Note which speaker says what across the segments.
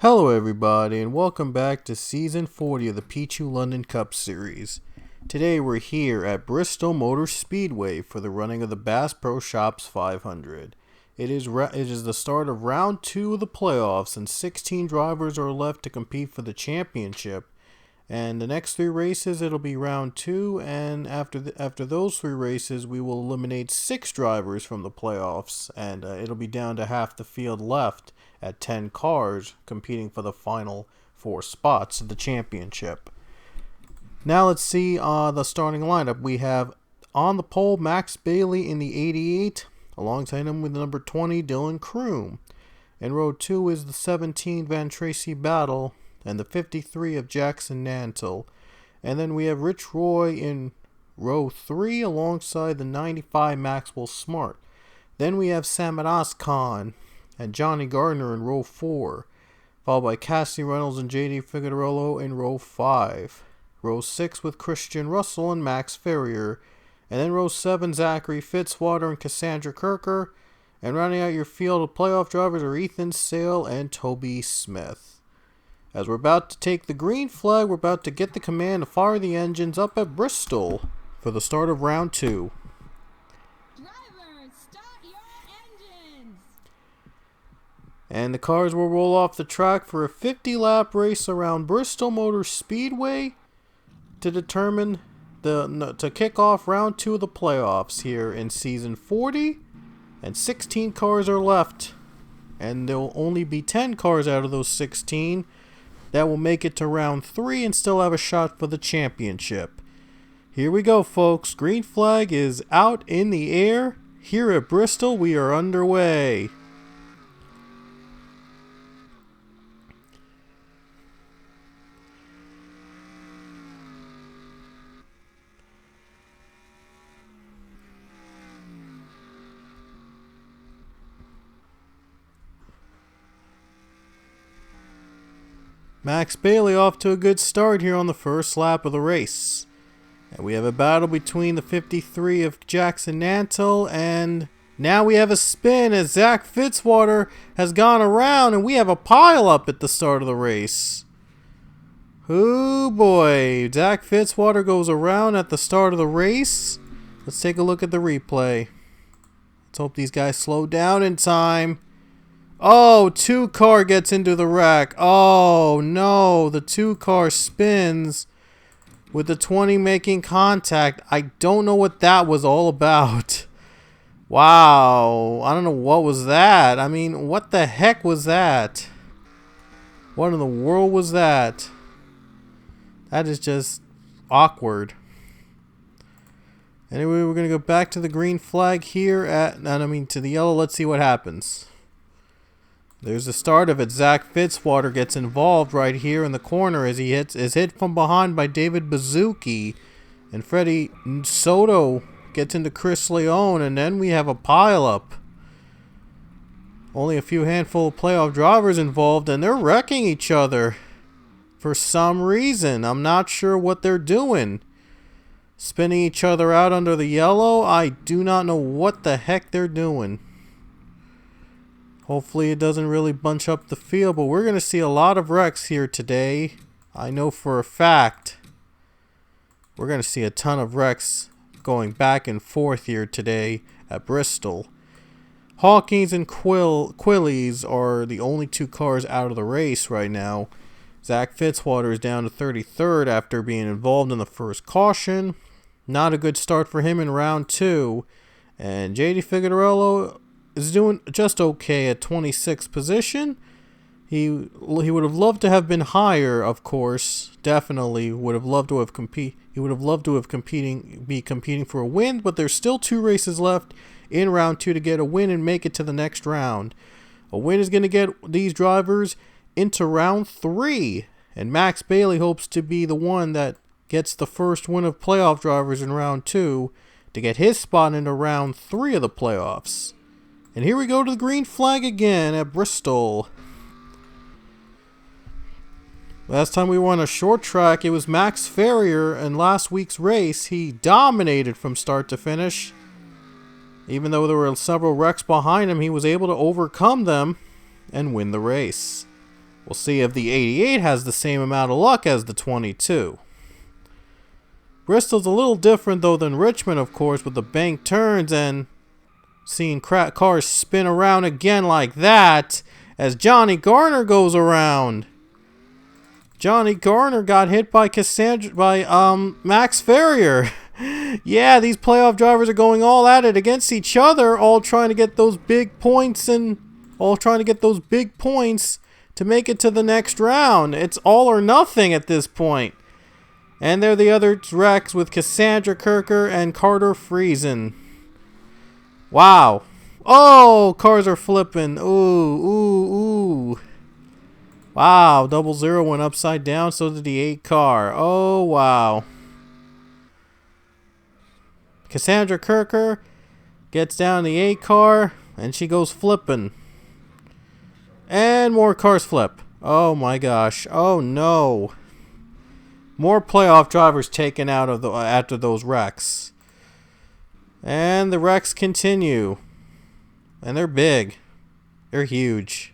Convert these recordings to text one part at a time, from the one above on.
Speaker 1: Hello everybody and welcome back to Season 40 of the Pichu London Cup Series. Today we're here at Bristol Motor Speedway for the running of the Bass Pro Shops 500. It is the start of round 2 of the playoffs and 16 drivers are left to compete for the championship. And the next 3 races it'll be round 2, and after those 3 races we will eliminate 6 drivers from the playoffs, and it'll be down to half the field left at 10 cars competing for the final 4 spots of the championship. Now let's see the starting lineup. We have on the pole Max Bailey in the 88, alongside him with the number 20 Dylan Kroom. In row 2 is the 17 Van Tracy Battle and the 53 of Jackson Nantle. And then we have Rich Roy in row 3 alongside the 95 Maxwell Smart. Then we have Samadas Khan and Johnny Gardner in row 4, followed by Cassie Reynolds and JD Figueroa in row 5. Row 6 with Christian Russell and Max Ferrier. And then row 7, Zachary Fitzwater and Cassandra Kirker. And rounding out your field of playoff drivers are Ethan Sale and Toby Smith. As we're about to take the green flag, we're about to get the command to fire the engines up at Bristol for the start of round 2.
Speaker 2: Drivers, start your engines!
Speaker 1: And the cars will roll off the track for a 50-lap race around Bristol Motor Speedway to determine to kick off round 2 of the playoffs here in season 40. And 16 cars are left, and there will only be 10 cars out of those 16 that will make it to round 3 and still have a shot for the championship. Here we go, folks. Green flag is out in the air. Here at Bristol, we are underway. Max Bailey off to a good start here on the first lap of the race. And we have a battle between the 53 of Jackson Nantle, and now we have a spin as Zach Fitzwater has gone around, and we have a pile up at the start of the race. Oh boy, Zach Fitzwater goes around at the start of the race. Let's take a look at the replay. Let's hope these guys slow down in time. Oh, 2 car gets into the wreck. Oh no, the 2 car spins with the 20 making contact. I don't know what that was all about. Wow, I don't know what was that. I mean, what the heck was that? What in the world was that? That is just awkward. Anyway, we're going to go back to the green flag here to the yellow. Let's see what happens. There's the start of it. Zach Fitzwater gets involved right here in the corner as he is hit from behind by David Bazuki. And Freddie Soto gets into Chris Leone, and then we have a pileup. Only a few handful of playoff drivers involved, and they're wrecking each other for some reason. I'm not sure what they're doing. Spinning each other out under the yellow. I do not know what the heck they're doing. Hopefully it doesn't really bunch up the field, but we're going to see a lot of wrecks here today. I know for a fact we're going to see a ton of wrecks going back and forth here today at Bristol. Hawkins and Quillies are the only 2 cars out of the race right now. Zach Fitzwater is down to 33rd after being involved in the first caution. Not a good start for him in round 2. And JD Figueroa is doing just okay at 26th position. He would have loved to have been higher, of course. Definitely would have loved to have be competing for a win, but there's still 2 races left in round 2 to get a win and make it to the next round. A win is going to get these drivers into round 3, and Max Bailey hopes to be the one that gets the first win of playoff drivers in round 2 to get his spot into round 3 of the playoffs. And here we go to the green flag again at Bristol. Last time we were on a short track, it was Max Ferrier. In last week's race, he dominated from start to finish. Even though there were several wrecks behind him, he was able to overcome them and win the race. We'll see if the 88 has the same amount of luck as the 22. Bristol's a little different though than Richmond, of course, with the bank turns and seeing cars spin around again like that as Johnny Garner goes around. Johnny Garner got hit by Max Farrier. Yeah, these playoff drivers are going all at it against each other, all trying to get those big points to make it to the next round. It's all or nothing at this point. And they're the other wrecks with Cassandra Kirker and Carter Friesen. Wow. Oh, cars are flipping. Ooh. Wow, 00 went upside down, so did the 8 car. Oh, wow. Cassandra Kirker gets down the 8 car, and she goes flipping. And more cars flip. Oh my gosh. Oh no. More playoff drivers taken out of after those wrecks. And the wrecks continue. And they're big. They're huge.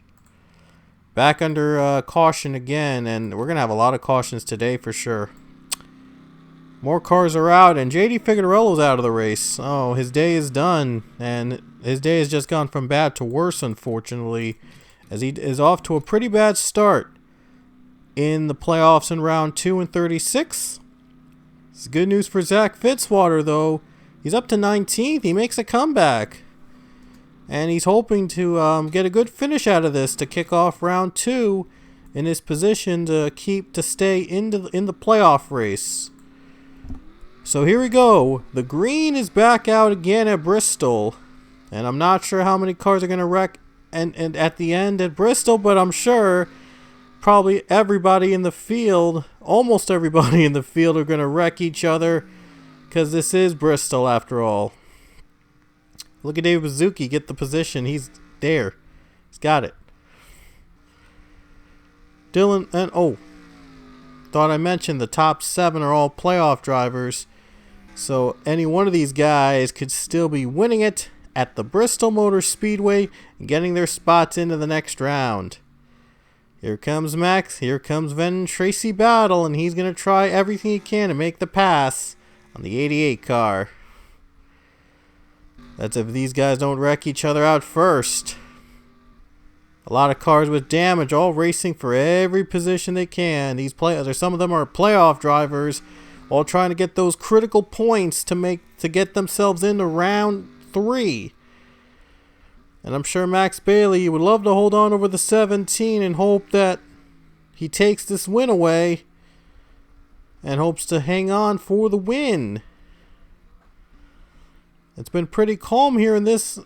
Speaker 1: Back under caution again, and we're going to have a lot of cautions today for sure. More cars are out, and JD Figueroa's out of the race. Oh, his day is done, and his day has just gone from bad to worse, unfortunately, as he is off to a pretty bad start in the playoffs in round 2 and 36. It's good news for Zach Fitzwater, though. He's up to 19th. He makes a comeback. And he's hoping to get a good finish out of this to kick off round 2 in his position to stay in the playoff race. So here we go. The green is back out again at Bristol. And I'm not sure how many cars are going to wreck and at the end at Bristol, but I'm sure probably everybody in the field, almost everybody in the field, are going to wreck each other because this is Bristol after all. Look at David Suzuki get the position. He's there. He's got it. Dylan, and thought I mentioned the top 7 are all playoff drivers. So any one of these guys could still be winning it at the Bristol Motor Speedway and getting their spots into the next round. Here comes Max. Here comes Tracy Battle, and he's going to try everything he can to make the pass on the 88 car. That's if these guys don't wreck each other out first. A lot of cars with damage, all racing for every position they can. Some of them are playoff drivers, all trying to get those critical points to get themselves into round 3. And I'm sure Max Bailey would love to hold on over the 17 and hope that he takes this win away and hopes to hang on for the win. It's been pretty calm here it's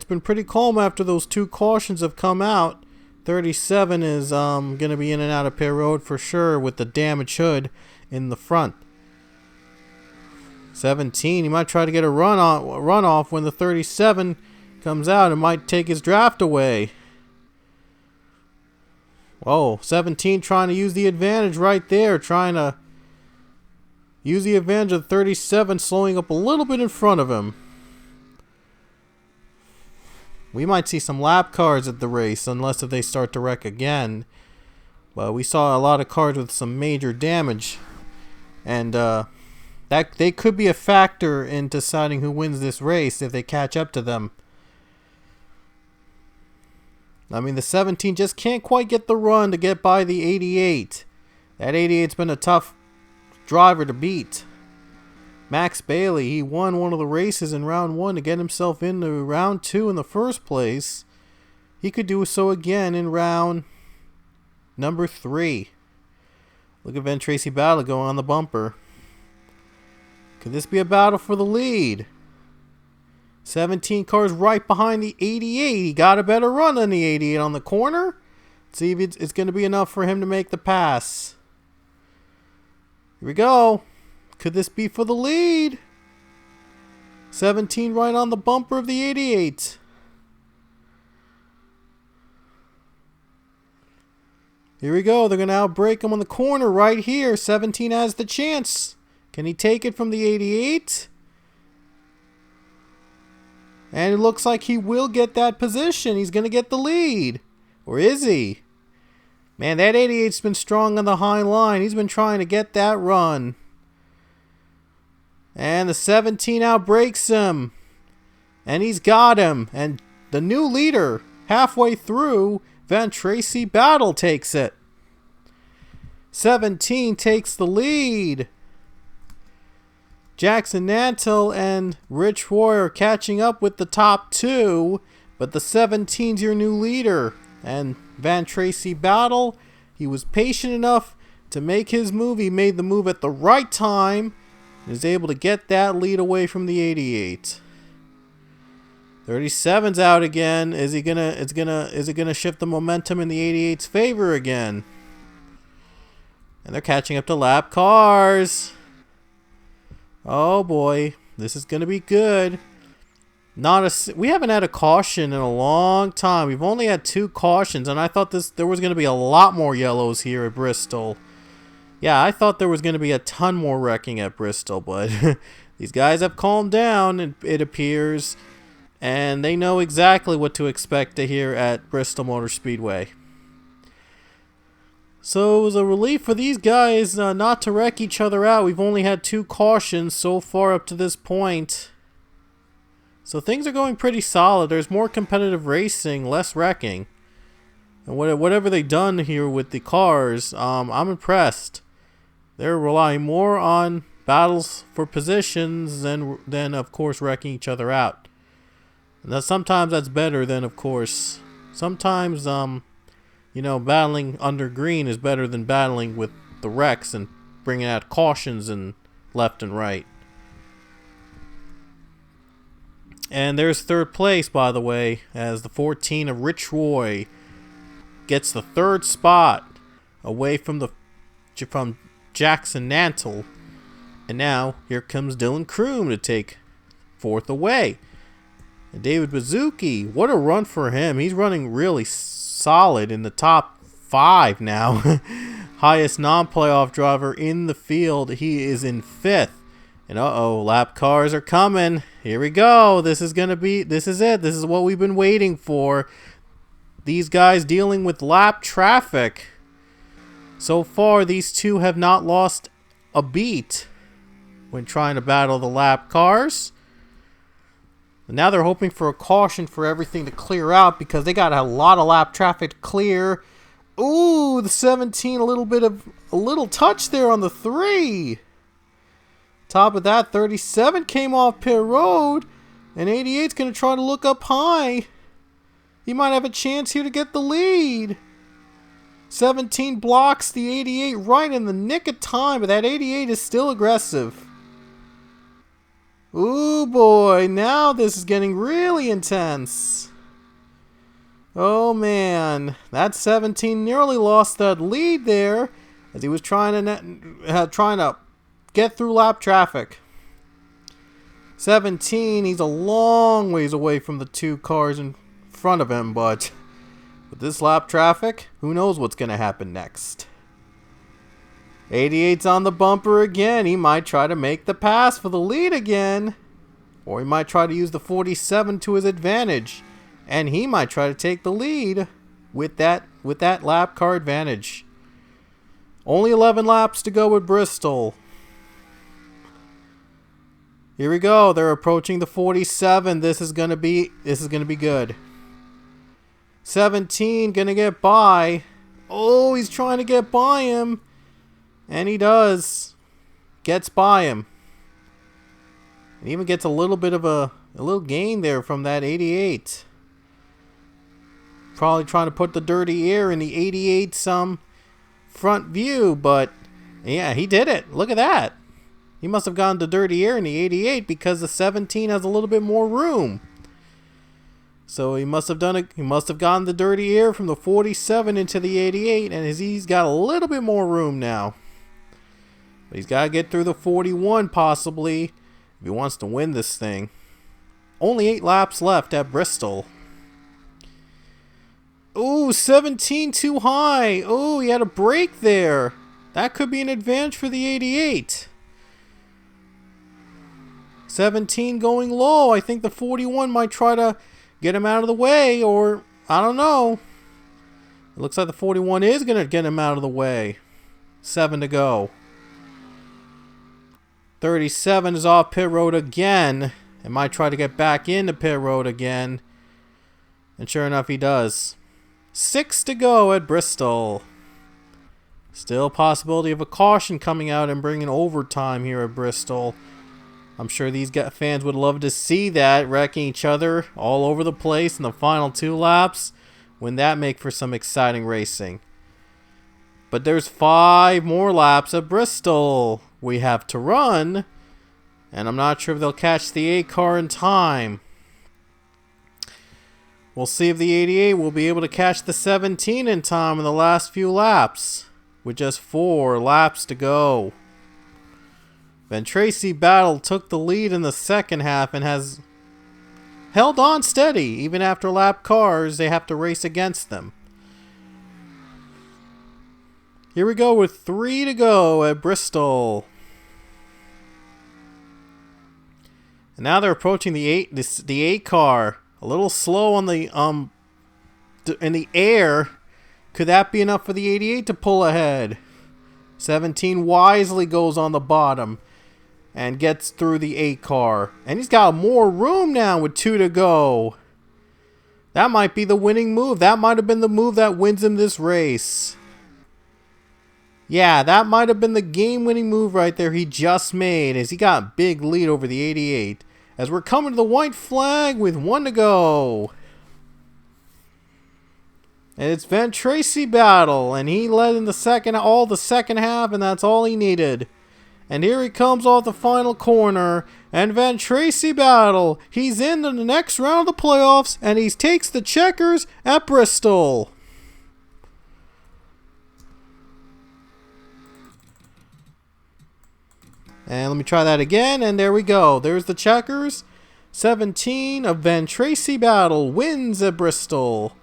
Speaker 1: been pretty calm after those 2 cautions have come out. 37 is going to be in and out of pit road for sure with the damaged hood in the front. 17, he might try to get a run off when the 37 comes out and might take his draft away. Whoa, 17 trying to use the advantage right there, trying to use the advantage of 37 slowing up a little bit in front of him. We might see some lap cars at the race unless if they start to wreck again. But we saw a lot of cars with some major damage. And that they could be a factor in deciding who wins this race if they catch up to them. I mean, the 17 just can't quite get the run to get by the 88. That 88's been a tough driver to beat. Max Bailey, he won one of the races in round 1 to get himself into round 2 in the first place. He could do so again in round number 3. Look at Tracy Battle going on the bumper. Could this be a battle for the lead? 17 cars right behind the 88. He got a better run than the 88 on the corner. Let's see if it's going to be enough for him to make the pass. Here we go. Could this be for the lead? 17 right on the bumper of the 88. Here we go. They're going to outbrake him on the corner right here. 17 has the chance. Can he take it from the 88? And it looks like he will get that position. He's going to get the lead. Or is he? Man, that 88's been strong on the high line. He's been trying to get that run. And the 17 outbreaks him. And he's got him. And the new leader, halfway through, Van Tracy Battle takes it. 17 takes the lead. Jackson Nantle and Rich Roy are catching up with the top two, but the 17's your new leader. And Van Tracy Battle, he was patient enough to make his move. He made the move at the right time and is able to get that lead away from the 88. 37's out again. Is it gonna shift the momentum in the 88's favor again? And they're catching up to lap cars. Oh boy, this is gonna be good. We haven't had a caution in a long time. We've only had 2 cautions, and I thought there was gonna be a lot more yellows here at Bristol. Yeah, I thought there was gonna be a ton more wrecking at Bristol, but these guys have calmed down, it appears, and they know exactly what to expect to hear at Bristol Motor Speedway. So it was a relief for these guys not to wreck each other out. We've only had 2 cautions so far up to this point. So things are going pretty solid. There's more competitive racing, less wrecking. And whatever they've done here with the cars, I'm impressed. They're relying more on battles for positions than of course wrecking each other out. And sometimes that's better than, of course, sometimes battling under green is better than battling with the wrecks and bringing out cautions and left and right. And there's 3rd place, by the way, as the 14 of Rich Roy gets the 3rd spot away from Jackson Nantle. And now here comes Dylan Kroom to take 4th away. And David Bazuki, what a run for him. He's running really solid in the top 5 now. Highest non-playoff driver in the field. He is in 5th. And lap cars are coming. Here we go. This is it. This is what we've been waiting for. These guys dealing with lap traffic. So far, these two have not lost a beat when trying to battle the lap cars. And now they're hoping for a caution for everything to clear out because they got a lot of lap traffic to clear. Ooh, the 17, a little touch there on the 3. Top of that, 37 came off pit road, and 88's going to try to look up high. He might have a chance here to get the lead. 17 blocks the 88 right in the nick of time, but that 88 is still aggressive. Ooh boy, now this is getting really intense. Oh man, that 17 nearly lost that lead there as he was trying to get through lap traffic. 17, he's a long ways away from the 2 cars in front of him, but with this lap traffic, who knows what's going to happen next. 88's on the bumper again. He might try to make the pass for the lead again. Or he might try to use the 47 to his advantage. And he might try to take the lead with that lap car advantage. Only 11 laps to go with Bristol. Here we go. They're approaching the 47. This is gonna be good. 17 gonna get by. Oh, he's trying to get by him. And he does. Gets by him. And even gets a little bit of a little gain there from that 88. Probably trying to put the dirty air in the 88's front view, but yeah, he did it. Look at that. He must have gone to dirty air in the 88 because the 17 has a little bit more room. So he must have done it. He must have gone the dirty air from the 47 into the 88, and he's got a little bit more room now. But he's got to get through the 41 possibly if he wants to win this thing. Only 8 laps left at Bristol. Ooh, 17 too high. Ooh, he had a break there. That could be an advantage for the 88. 17 going low. I think the 41 might try to get him out of the way, or I don't know. It looks like the 41 is going to get him out of the way. 7 to go. 37 is off pit road again. And might try to get back into pit road again. And sure enough, he does. 6 to go at Bristol. Still a possibility of a caution coming out and bringing overtime here at Bristol. I'm sure these fans would love to see that, wrecking each other all over the place in the final 2 laps. Wouldn't that make for some exciting racing? But there's 5 more laps at Bristol we have to run. And I'm not sure if they'll catch the 8 car in time. We'll see if the 88 will be able to catch the 17 in time in the last few laps. With just 4 laps to go. Van Tracy Battle took the lead in the second half and has held on steady. Even after lap cars, they have to race against them. Here we go with 3 to go at Bristol. And now they're approaching the 8 car. A little slow on the in the air. Could that be enough for the 88 to pull ahead? 17 wisely goes on the bottom and gets through the 8 car. And he's got more room now with 2 to go. That might be the winning move. That might have been the move that wins him this race. Yeah, that might have been the game-winning move right there he just made as he got a big lead over the 88. As we're coming to the white flag with 1 to go. And it's Van Tracy Battle, and he led in the second half, and that's all he needed. And here he comes off the final corner, and Van Tracy Battle, he's in the next round of the playoffs, and he takes the checkers at Bristol. And let me try that again, and there we go. There's the checkers. 17 of Van Tracy Battle wins at Bristol.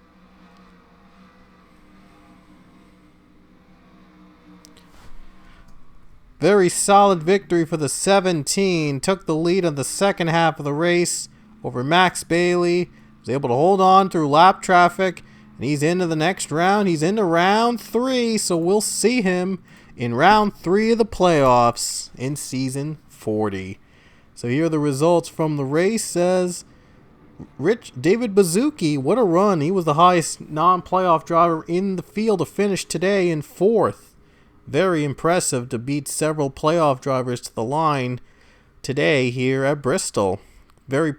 Speaker 1: Very solid victory for the 17. Took the lead on the second half of the race over Max Bailey. Was able to hold on through lap traffic. And he's into the next round. He's into round 3. So we'll see him in round 3 of the playoffs in season 40. So here are the results from the race. Says David Bazuki, what a run. He was the highest non-playoff driver in the field to finish today in 4th. Very impressive to beat several playoff drivers to the line today here at Bristol. A very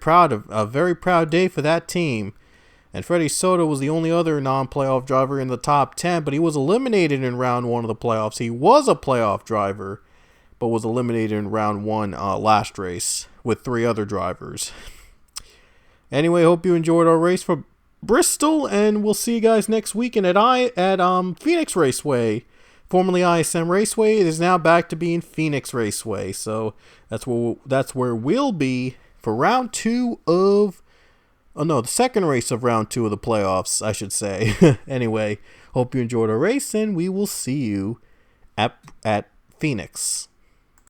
Speaker 1: proud day for that team. And Freddie Soto was the only other non-playoff driver in the top 10, but he was eliminated in round 1 of the playoffs. He was a playoff driver, but was eliminated in round 1 last race with 3 other drivers. Anyway, hope you enjoyed our race for Bristol, and we'll see you guys next weekend at Phoenix Raceway. Formerly ISM Raceway, it is now back to being Phoenix Raceway. So that's where we'll be for round 2 of... Oh no, the second race of round 2 of the playoffs, I should say. Anyway, hope you enjoyed our race, and we will see you at Phoenix.